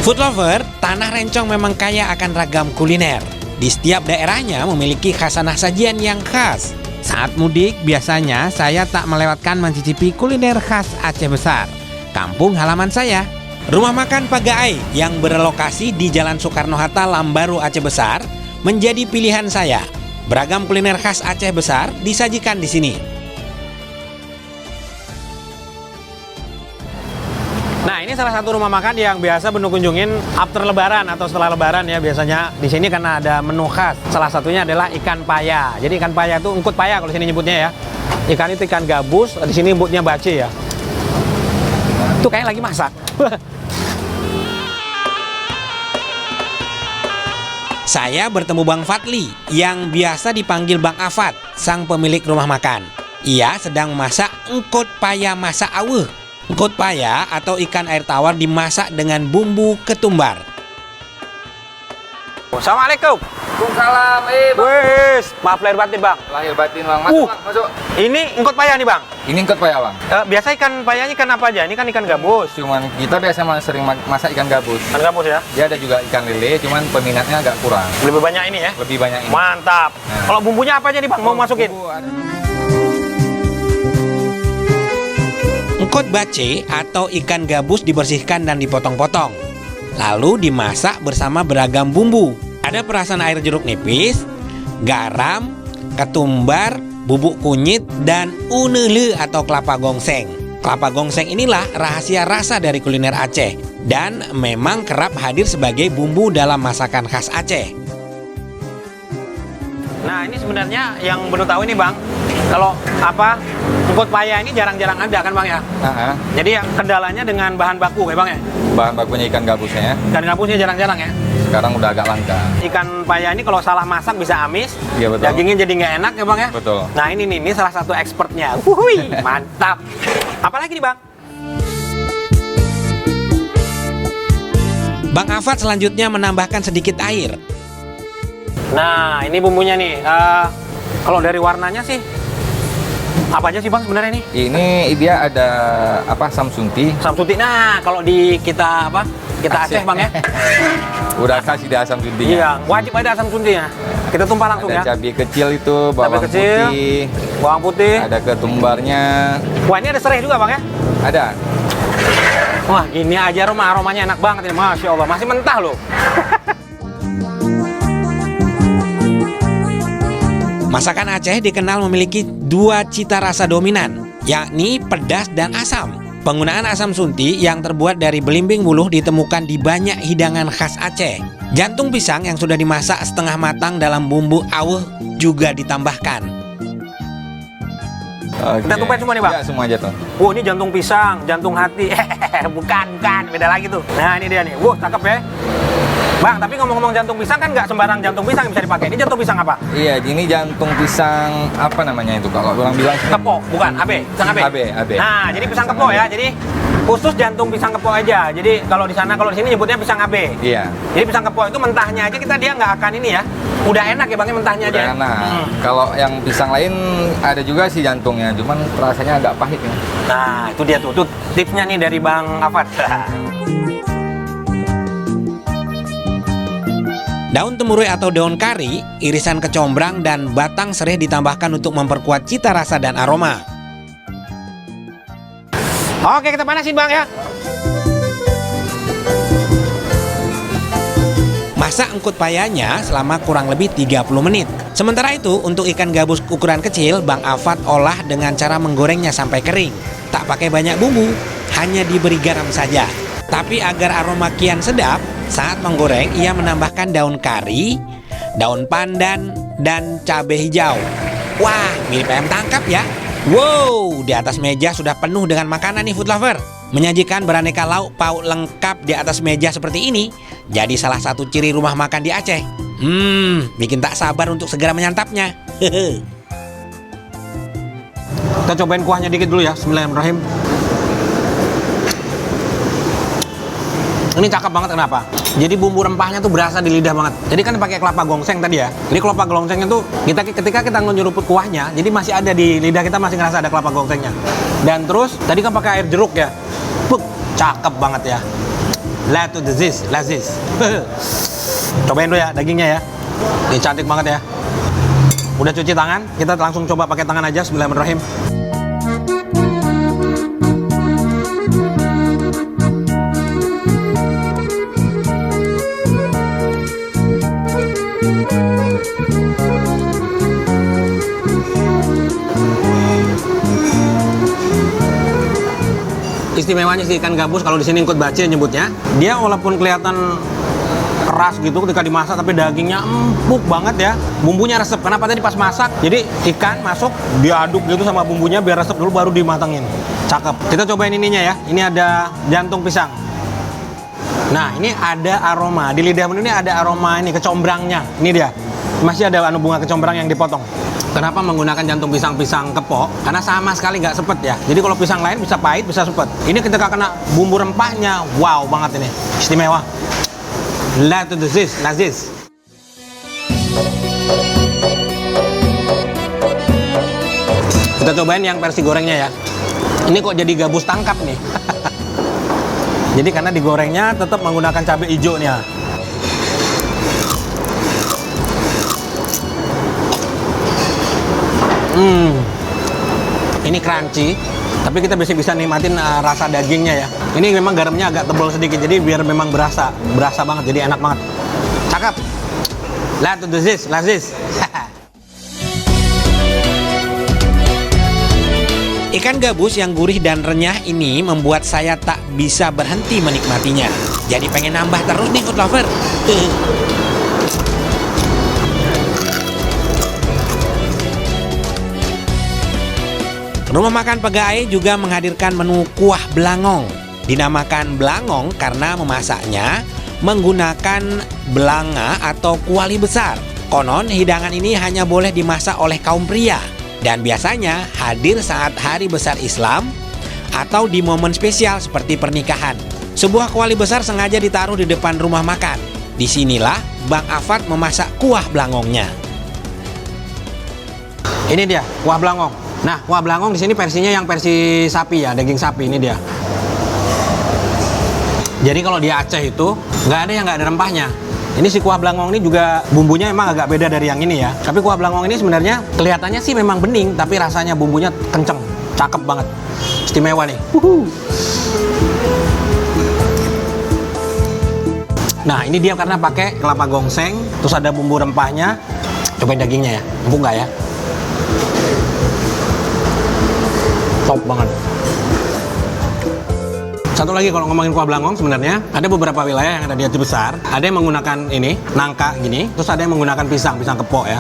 Food lover, Tanah Rencong memang kaya akan ragam kuliner. Di setiap daerahnya memiliki khasanah sajian yang khas. Saat mudik, biasanya saya tak melewatkan mencicipi kuliner khas Aceh Besar, kampung halaman saya. Rumah makan Pagaai yang berlokasi di Jalan Soekarno-Hatta, Lambaru, Aceh Besar menjadi pilihan saya. Beragam kuliner khas Aceh Besar disajikan di sini. Nah, ini salah satu rumah makan yang biasa Benu kunjungin after lebaran atau setelah lebaran ya biasanya. Di sini karena ada menu khas. Salah satunya adalah ikan paya. Jadi ikan paya itu ungkut paya kalau di sini nyebutnya ya. Ikan itu ikan gabus, di sini nyebutnya bace ya. Itu kayak lagi masak. Saya bertemu Bang Fadli yang biasa dipanggil Bang Afat, sang pemilik rumah makan. Ia sedang memasak ungkut paya masak aweh. Ungkut paya atau ikan air tawar dimasak dengan bumbu ketumbar. Assalamualaikum. Waalaikumsalam. Bang. Wes, maaf lahir batin Bang. Lahir batin Bang. Masuk, Bang. Masuk. Ini ungkut paya nih Bang. Ini ungkut paya Bang. Biasa ikan payanya ikan apa aja? Ini kan ikan gabus. Cuman kita biasa sering masak ikan gabus. Ikan gabus ya? Dia ada juga ikan lele, cuman peminatnya agak kurang. Lebih banyak ini ya? Lebih banyak ini. Mantap. Nah. Kalau bumbunya apa aja nih Bang? Mau masukin? Ungkut bace atau ikan gabus dibersihkan dan dipotong-potong. Lalu dimasak bersama beragam bumbu. Ada perasan air jeruk nipis, garam, ketumbar, bubuk kunyit, dan unele atau kelapa gongseng. Kelapa gongseng inilah rahasia rasa dari kuliner Aceh dan memang kerap hadir sebagai bumbu dalam masakan khas Aceh. Nah, ini sebenarnya yang Benu tahu ini Bang, kalau ungkut paya ini jarang-jarang ada kan Bang ya? Jadi yang kendalanya dengan bahan baku ya Bang ya? Bahan bakunya ikan gabusnya ya. Ikan gabusnya jarang-jarang ya? Sekarang udah agak langka. Ikan paya ini kalau salah masak bisa amis, Iya betul. dagingnya jadi nggak enak ya Bang ya? Betul. Nah ini salah satu expertnya. Wuhui, mantap. Apalagi nih Bang? Bang Afat selanjutnya menambahkan sedikit air. Nah, ini bumbunya nih. Kalau dari warnanya sih, apa aja sih Bang sebenarnya ini? Ini dia ada samsunti. Samsunti. Nah, kalau di kita Kita Aceh Bang ya. Udah kasih di asam suntinya. Iya, wajib ada asam suntinya. Kita tumpah langsung ada ya. Ada cabai kecil itu, bawang kecil, putih. Bawang putih. Ada ketumbarnya. Wah, ini ada serai juga Bang ya? Ada. Wah, gini aja aromanya enak banget ini. Masya Allah, masih mentah loh. Masakan Aceh dikenal memiliki dua cita rasa dominan, yakni pedas dan asam. Penggunaan asam sunti yang terbuat dari belimbing buluh ditemukan di banyak hidangan khas Aceh. Jantung pisang yang sudah dimasak setengah matang dalam bumbu aweh juga ditambahkan. Kita tumpahin semua nih Bang? Ya, semua aja tuh. Ini jantung pisang, jantung hati. bukan, beda lagi tuh. Nah, ini dia nih. Cakep ya. Bang, tapi ngomong-ngomong jantung pisang kan nggak sembarang jantung pisang yang bisa dipakai. Ini jantung pisang apa? Iya, ini jantung pisang apa namanya itu? Kalau orang bilang kepo, bukan? AB, pisang AB. AB. Nah, jadi pisang kepo ya. Jadi khusus jantung pisang kepo aja. Jadi kalau di sana, kalau di sini nyebutnya pisang AB. Iya. Jadi pisang kepo itu mentahnya aja dia nggak akan ini ya. Udah enak ya Bang, mentahnya udah aja. Enak. Kalau yang pisang lain ada juga sih jantungnya, cuman rasanya agak pahit ya. Nah, itu dia tuh tipsnya nih dari Bang Afat. Daun temurui atau daun kari, irisan kecombrang, dan batang sereh ditambahkan untuk memperkuat cita rasa dan aroma. Oke, kita panasin Bang ya. Masak ungkut payanya selama kurang lebih 30 menit. Sementara itu, untuk ikan gabus ukuran kecil, Bang Afat olah dengan cara menggorengnya sampai kering. Tak pakai banyak bumbu, hanya diberi garam saja. Tapi agar aroma kian sedap, saat menggoreng ia menambahkan daun kari, daun pandan, dan cabai hijau. Wah, mirip ayam tangkap ya. Wow, di atas meja sudah penuh dengan makanan nih food lover. Menyajikan beraneka lauk pauk lengkap di atas meja seperti ini jadi salah satu ciri rumah makan di Aceh. Bikin tak sabar untuk segera menyantapnya. Kita cobain kuahnya dikit dulu ya. Bismillahirrahmanirrahim. Ini cakep banget, kenapa? Jadi bumbu rempahnya tuh berasa di lidah banget. Jadi kan pakai kelapa gongseng tadi ya. Jadi kelapa gongsengnya tuh ketika kita nyeruput kuahnya, jadi masih ada di lidah kita, masih ngerasa ada kelapa gongsengnya. Dan terus tadi kan pakai air jeruk ya. Cakep banget ya. La to disease, lazis. Cobain dulu ya dagingnya ya. Ini cantik banget ya. Udah cuci tangan, kita langsung coba pakai tangan aja. Bismillahirrahmanirrahim. Istimewanya si ikan gabus kalau di sini ikut baci nyebutnya, dia walaupun kelihatan keras gitu ketika dimasak tapi dagingnya empuk banget ya. Bumbunya resep. Kenapa tadi pas masak? Jadi ikan masuk diaduk gitu sama bumbunya biar resep dulu baru dimatangin. Cakep. Kita cobain ininya ya. Ini ada jantung pisang. Nah, ini ada aroma. Di lidah menu ini ada aroma ini kecombrangnya. Ini dia. Masih ada bunga kecombrang yang dipotong. Kenapa menggunakan jantung pisang-pisang kepok? Karena sama sekali nggak sepet ya. Jadi kalau pisang lain bisa pahit, bisa sepet. Ini ketika kena bumbu rempahnya, wow banget ini. Istimewa. La to disease, lazis. Kita cobain yang versi gorengnya ya. Ini kok jadi gabus tangkap nih. Jadi karena digorengnya tetap menggunakan cabai hijaunya. Ini crunchy, tapi kita bisa nikmatin rasa dagingnya ya. Ini memang garamnya agak tebal sedikit, jadi biar memang berasa banget, jadi enak banget. Cakep. La to disease, lazis. Ikan gabus yang gurih dan renyah ini membuat saya tak bisa berhenti menikmatinya. Jadi pengen nambah terus nih food lover. Rumah makan Pegae juga menghadirkan menu kuah belangong. Dinamakan belangong karena memasaknya menggunakan belanga atau kuali besar. Konon hidangan ini hanya boleh dimasak oleh kaum pria dan biasanya hadir saat hari besar Islam atau di momen spesial seperti pernikahan. Sebuah kuali besar sengaja ditaruh di depan rumah makan. Disinilah Bang Afat memasak kuah belangongnya. Ini dia kuah belangong. Nah, kuah belangong di sini versinya yang versi sapi ya, daging sapi ini dia. Jadi kalau di Aceh itu nggak ada yang nggak ada rempahnya. Ini si kuah belangong ini juga bumbunya emang agak beda dari yang ini ya. Tapi kuah belangong ini sebenarnya kelihatannya sih memang bening, tapi rasanya bumbunya kenceng, cakep banget, istimewa nih. Nah, ini dia karena pakai kelapa gongseng, terus ada bumbu rempahnya. Cobain dagingnya ya, empuk nggak ya? Top banget. Satu lagi kalau ngomongin kuah belangong sebenarnya ada beberapa wilayah yang ada di Aceh besar. Ada yang menggunakan ini nangka gini, terus ada yang menggunakan pisang kepok ya.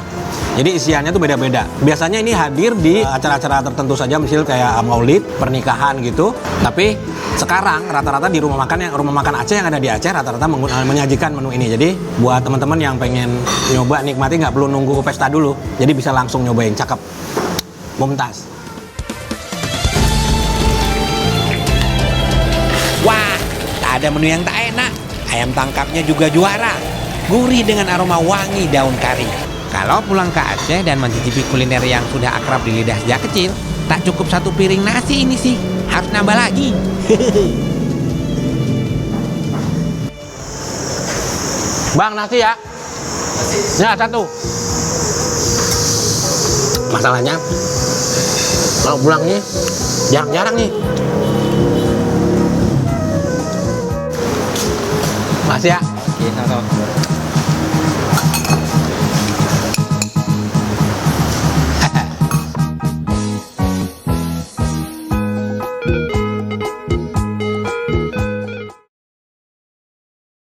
Jadi isiannya tuh beda-beda. Biasanya ini hadir di acara-acara tertentu saja, misalnya kayak maulid, pernikahan gitu. Tapi sekarang rata-rata di rumah makan Aceh yang ada di Aceh rata-rata menyajikan menu ini. Jadi buat teman-teman yang pengen nyoba nikmati nggak perlu nunggu pesta dulu. Jadi bisa langsung nyobain, cakep. Mumtaz. Wah, tak ada menu yang tak enak. Ayam tangkapnya juga juara. Gurih dengan aroma wangi daun kari. Kalau pulang ke Aceh dan mencicipi kuliner yang sudah akrab di lidah sejak kecil, tak cukup satu piring nasi ini sih. Harus nambah lagi. Bang, nasi ya? Ya, satu. Masalahnya, kalau pulang nih, jarang-jarang nih. Makasih ya. Oke, sama-sama.